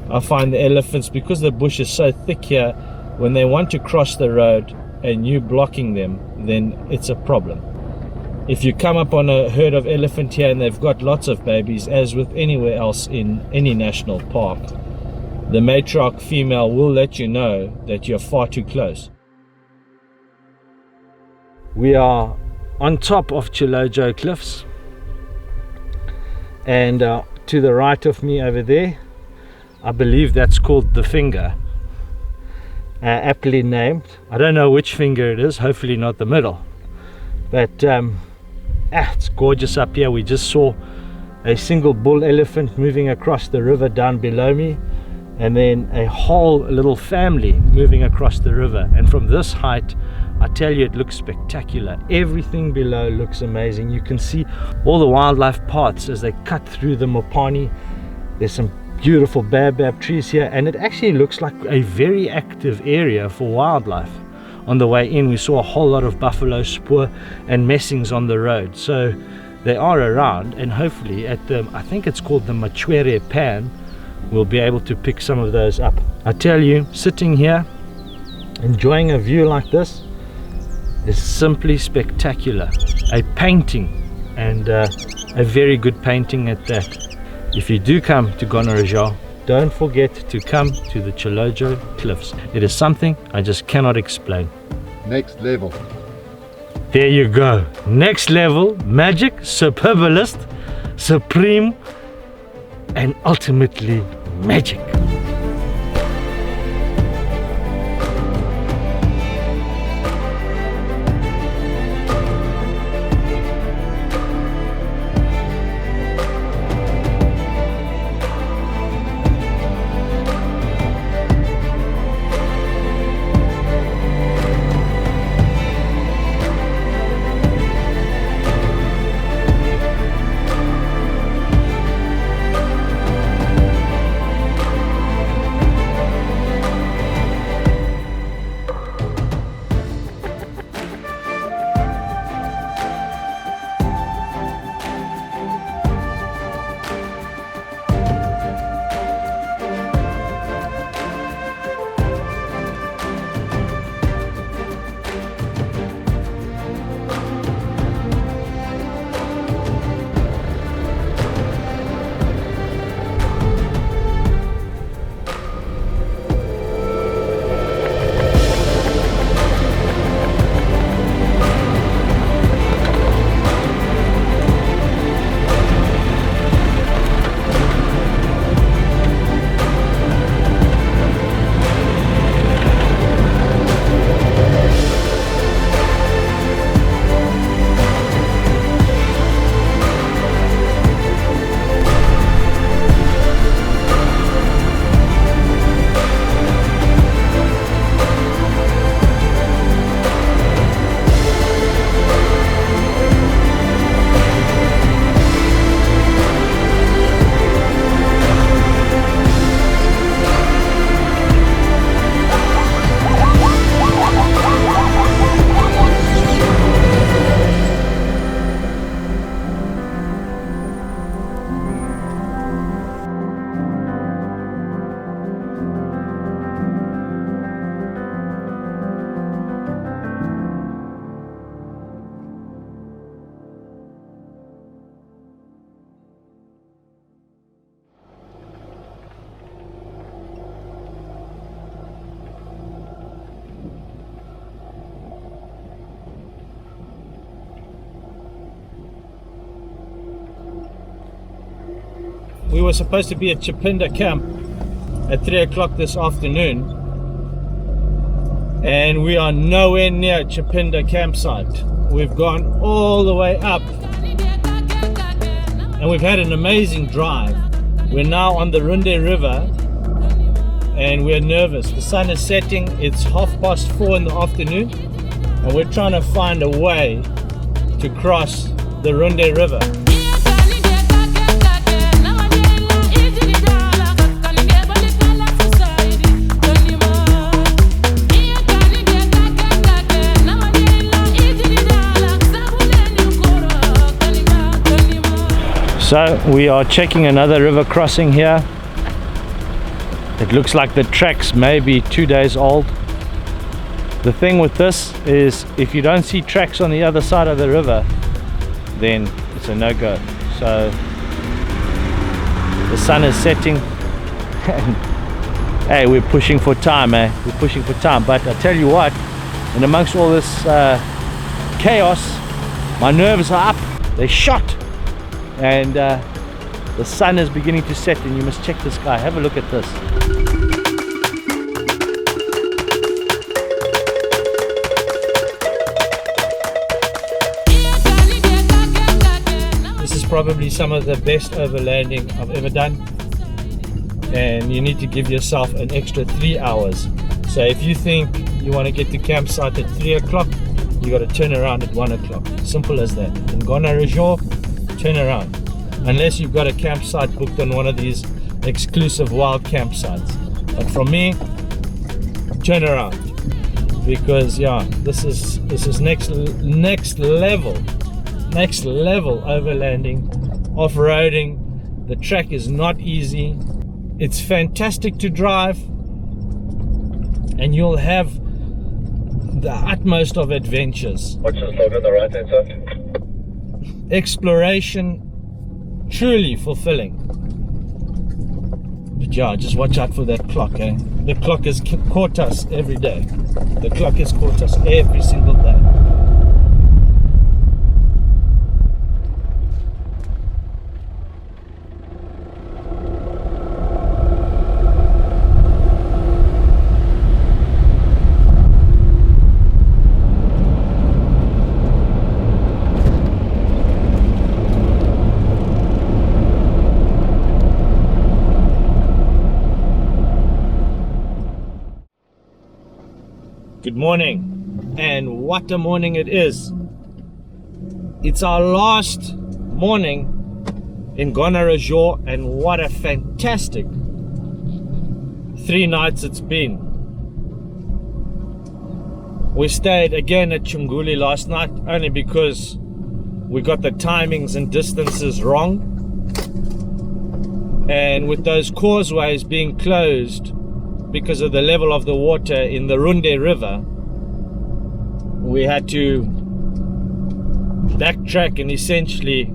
I find the elephants, because the bush is so thick here, when they want to cross the road and you blocking them, then it's a problem. If you come up on a herd of elephant here and they've got lots of babies, as with anywhere else in any national park, the matriarch female will let you know that you're far too close. We are on top of Chilojo cliffs, and to the right of me over there, I believe that's called the finger, aptly named. I don't know which finger it is, hopefully not the middle, but it's gorgeous up here. We just saw a single bull elephant moving across the river down below me, and then a whole little family moving across the river. And from this height, I tell you, it looks spectacular. Everything below looks amazing. You can see all the wildlife paths as they cut through the Mopani. There's some beautiful baobab trees here, and it actually looks like a very active area for wildlife. On the way in, we saw a whole lot of buffalo spoor and messings on the road, so they are around, and hopefully at the, I think it's called the Netsure pan, we'll be able to pick some of those up. I tell you, sitting here enjoying a view like this is simply spectacular. A painting, and a very good painting at that. If you do come to Gonarezhou, don't forget to come to the Chilojo cliffs. It is something I just cannot explain. Next level. There you go. Next level, magic, superbalist, supreme, and ultimately magic. we were supposed to be at Chipinda camp at 3 o'clock this afternoon, and we are nowhere near Chipinda campsite. We've gone all the way up, and we've had an amazing drive. We're now on the Runde River, and we're nervous. The sun is setting. It's 4:30 in the afternoon, and we're trying to find a way to cross the Runde River. So we are checking another river crossing here. It looks like the tracks may be 2 days old. The thing with this is, if you don't see tracks on the other side of the river, then it's a no-go. So the sun is setting and hey, we're pushing for time, we're pushing for time. But I tell you what, and amongst all this chaos, my nerves are up, they're shot. And the sun is beginning to set, and you must check the sky. Have a look at this. This is probably some of the best overlanding I've ever done, and you need to give yourself an extra 3 hours. So if you think you want to get to campsite at 3 o'clock, you got to turn around at 1 o'clock. Simple as that. In Gonarezhou, turn around, unless you've got a campsite booked on one of these exclusive wild campsites. But from me, turn around, because yeah, this is next level overlanding, off-roading. The track is not easy. It's fantastic to drive, and you'll have the utmost of adventures. What's the slogan on the right hand side? Exploration, truly fulfilling. But yeah, just watch out for that clock, The clock has caught us every day. The clock has caught us every single day. Good morning, and what a morning it is. It's our last morning in Gonarezhou, and what a fantastic 3 nights it's been. We stayed again at Chunguli last night, only because we got the timings and distances wrong, and with those causeways being closed because of the level of the water in the Runde River, we had to backtrack and essentially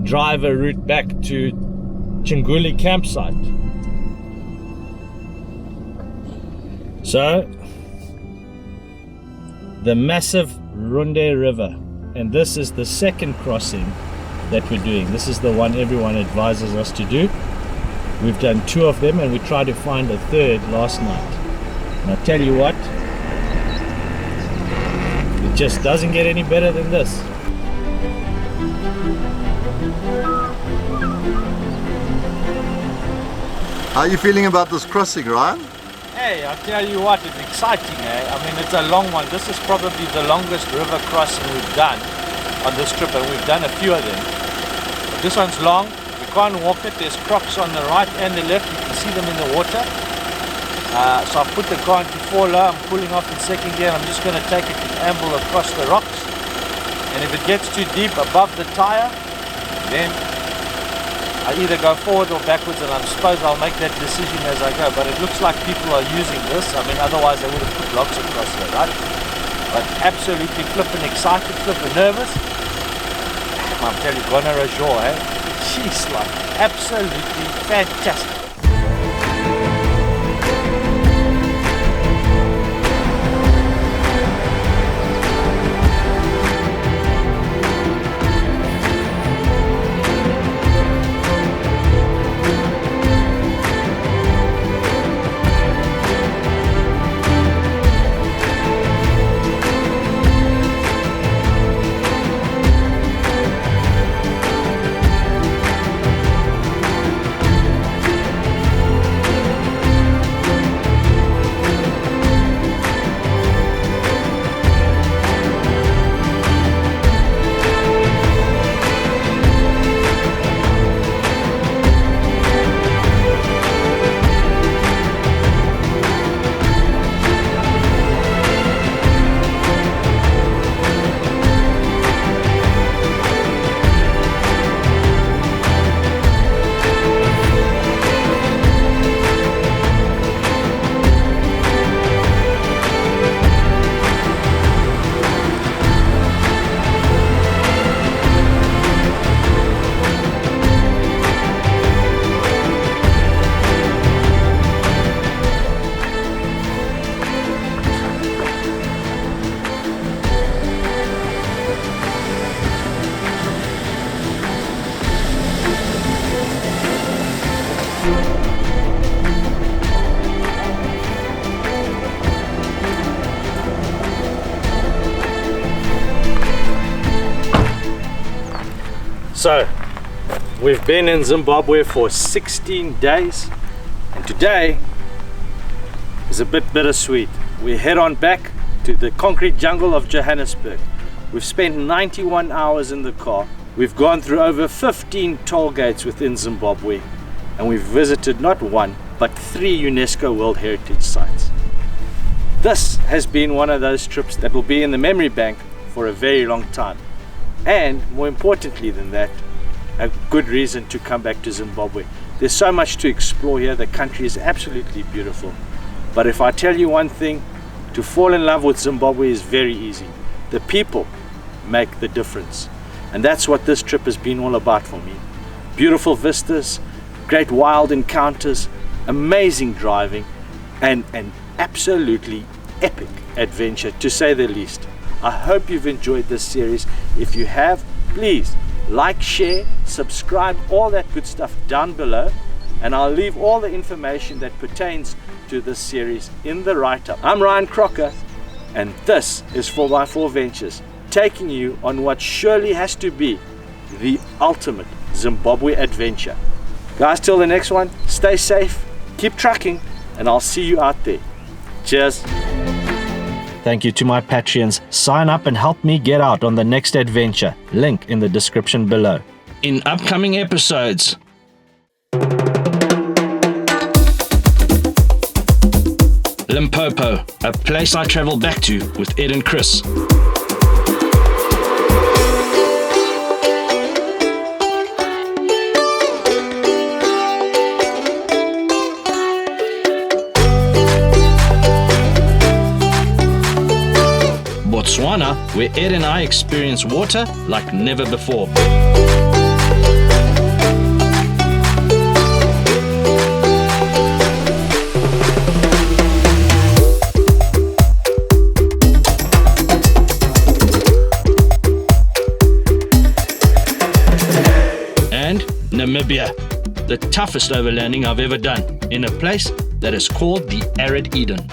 drive a route back to Chunguli campsite. So the massive Runde River, and this is the second crossing that we're doing. This is the one everyone advises us to do. We've done 2 of them, and we tried to find a third last night. And I'll tell you what, it just doesn't get any better than this. How are you feeling about this crossing, Ryan? Hey, I tell you what, it's exciting, I mean, it's a long one. This is probably the longest river crossing we've done on this trip, and we've done a few of them. But this one's long. You can't walk it. There's crocs on the right and the left. You can see them in the water. So I've put the car into 4 low. I'm pulling off in second gear, and I'm just going to take it and amble across the rocks. And if it gets too deep above the tire, then I either go forward or backwards, and I suppose I'll make that decision as I go. But it looks like people are using this. I mean, otherwise they would have put logs across here, right? But absolutely flipping excited, flipping nervous. I'm telling you, Gonarezhou, she's like absolutely fantastic. So, we've been in Zimbabwe for 16 days, and today is a bit bittersweet. We head on back to the concrete jungle of Johannesburg. We've spent 91 hours in the car. We've gone through over 15 toll gates within Zimbabwe, and we've visited not one, but 3 UNESCO World Heritage Sites. This has been one of those trips that will be in the memory bank for a very long time. And more importantly than that, a good reason to come back to Zimbabwe. There's so much to explore here. The country is absolutely beautiful. But if I tell you one thing, to fall in love with Zimbabwe is very easy. The people make the difference. And that's what this trip has been all about for me. Beautiful vistas, great wild encounters, amazing driving, and an absolutely epic adventure, to say the least. I hope you've enjoyed this series. If you have, please like, share, subscribe, all that good stuff down below, and I'll leave all the information that pertains to this series in the write-up. I'm Ryan Crocker, and this is 4x4 Ventures, taking you on what surely has to be the ultimate Zimbabwe adventure. Guys, till the next one, stay safe, keep trucking, and I'll see you out there. Cheers. Thank you to my Patreons. Sign up and help me get out on the next adventure. Link in the description below. In upcoming episodes, Limpopo, a place I travel back to with Ed and Chris. Botswana, where Ed and I experience water like never before. And Namibia, the toughest overlanding I've ever done, in a place that is called the Arid Eden.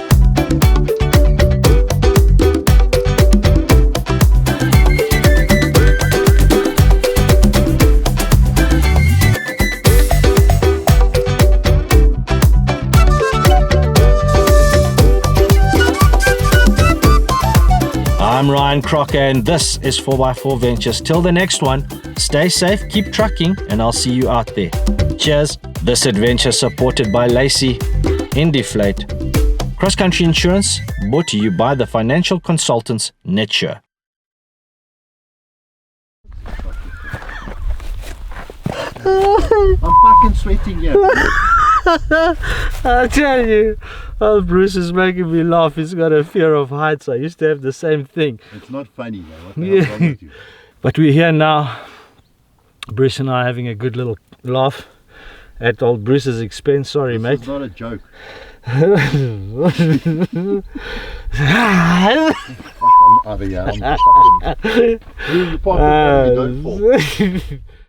I'm Ryan Crocker, and this is 4x4 Ventures. Till the next one, stay safe, keep trucking, and I'll see you out there. Cheers. This adventure supported by Lacie, Indeflate, cross-country insurance, brought to you by the financial consultants Netsure. I'm fucking sweating here. I tell you, oh, Bruce is making me laugh. He's got a fear of heights. I used to have the same thing. It's not funny, man. What the hell's wrong with you? But we're here now. Bruce and I are having a good little laugh at old Bruce's expense. Sorry, mate. It's not a joke. Fuck, I'm out of here. I'm fucking... You don't fall.